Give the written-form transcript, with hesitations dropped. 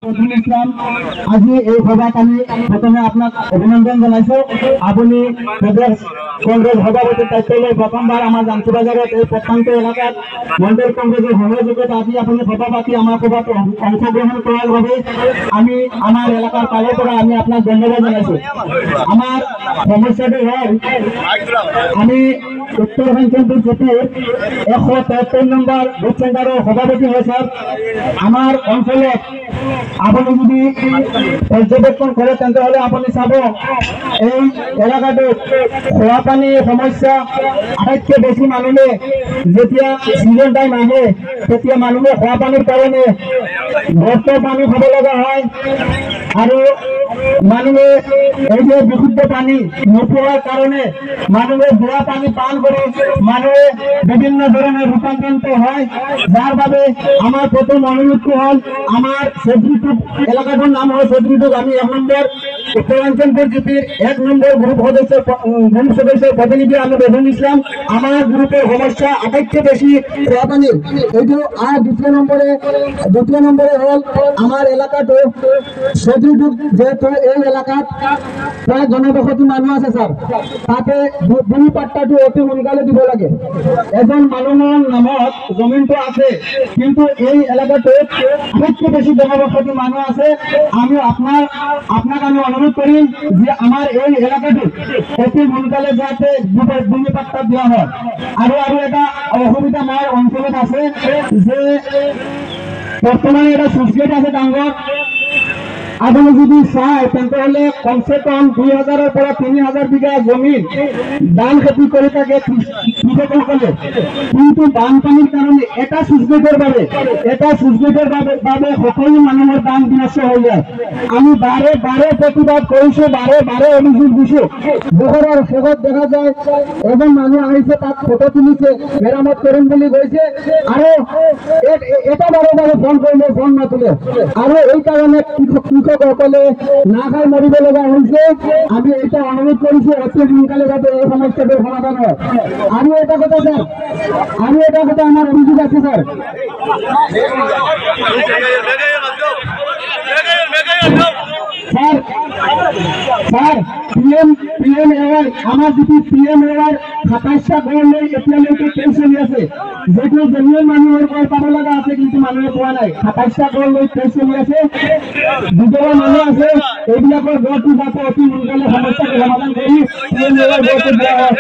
ইসলাম আজি এই সভাত আমি প্রথমে আপনার অভিনন্দন জানাইছো। আপনি প্রদেশ কংগ্রেস সভাপতির দায়িত্ব লৈ প্রথমবার আমার জাঞ্চিবাজারের এই প্রত্যন্ত এলাকার মন্ডল কংগ্রেসের সহযোগিতা আজি আপনি সভা পাতি আমার সভাত অংশগ্রহণ করার বাবে আমি আমার এলাকার কালের পৰা আমি আপনার ধন্যবাদ জানাইছো। আমার সমস্যাটি হল আমি উত্তর হাঞ্চলপুর জিপির 173 নম্বর বুথ সেন্টারের সভাপতি হয় স্যার। আমার অঞ্চলত আপনি যদি পর্যবেক্ষণ করে তেন্তে হলে আপনি চাব এই এলাকাতে খোৱা পানীৰ সমস্যা আটাইতকৈ বেছি মানুহে যেতিয়া সিজন টাইম আহে তেতিয়া মানুহে খোৱা পানীৰ কাৰণে গৰ্তৰ পানী খাব লগা হয় আৰু মানুহে এই যে বিশুদ্ধ পানী নোপোৱাৰ কাৰণে মানুহে বেয়া পানী পান কৰি মানুহে বিভিন্ন ধৰণৰ রূপান্তরিত হয়। যার বাবে আমার প্রথম অনুরোধ হল আমার সেদ্রিটুক এলাকাটার নাম হয় সেদ্রিটুক। আমি 1 নম্বর উত্তরাঞ্চলপুর জিপির 1 নম্বর গ্রুপ সদস্যের প্রতিনিধি আমি বেদন ইসলাম। আমার গ্রুপের সমস্যা আটাইতকৈ বেশি খোৱা পানীর এইটো। আর দ্বিতীয় নম্বরে হল আমার এলাকাটো সেদ্রিটুক, যেহেতু এই এলাকাত প্রায় জনবসতি মানুষ আছে স্যার, তাতে ভূমি পাট্টাটো অতি সোনকালে দিব লাগে। এজন মানুহৰ নামত জমিনটো আছে কিন্তু এই এলাকাটোত আটাইতকৈ বেশি জনবসতি মানুষ আছে। আমি আপনাক আমি অনুরোধ করিম যে আমার এই এলাকাটোত অতি সোনকালে যাতে ভূমি পাট্টা দেওয়া হয়। আৰু এটা অসুবিধা আমার অঞ্চলত আছে যে বর্তমানে এটা সুইচ গেট আছে ডাঙর। আপনি যদি চায় তেন্তে হলে কমসে কম 2000 পৰা 3000 বিঘা জমিন ধান খেতি কৰে থাকে কৃষকসকলে, কিন্তু বানপানীৰ কাৰণে এটা সুইচগেটেৰ বাবে সকলো মানুহৰ ধান বিনষ্ট হৈ যায়। আমি বাৰে প্ৰতিবাদ কৰিছো, বাৰে অভিযোগ দিছো। বছৰৰ শেষত দেখা যায় এজন মানুহ আহিছে, তাত ফটো তুলিছে, মেৰামত কৰিম বুলি কৈছে আৰু এটা বাৰে ফোন কৰিলে ফোন নতুলে আৰু এই কারণে কৃষকসকলে না খাই মরিব লগা হয়েছে। আমি এটা অনুরোধ করেছি অতি সোনকালে যাতে এই সমস্যাটির সমাধান হয়। আৰু এটা কথা স্যার, আমার অভিযোগ আছে স্যার। স্যার PMAY আমার যদি PMAY 27টা ঘর লৈ এতিয়ালৈকে কেছ চলি আছে, যেটো জেনুৱেন মানুহৰ ঘৰ পাব লগা আছে কিন্তু মানুহে পোৱা নাই। 27টা ঘৰ লৈ কেছ চলি আছে, দুজনৰ মানুহ আছে। এইবিলাকৰ ঘৰটো যাতে অতি সোনকালে সমস্যাটো সমাধান কৰি PMAY ঘৰটো দিয়া হয়।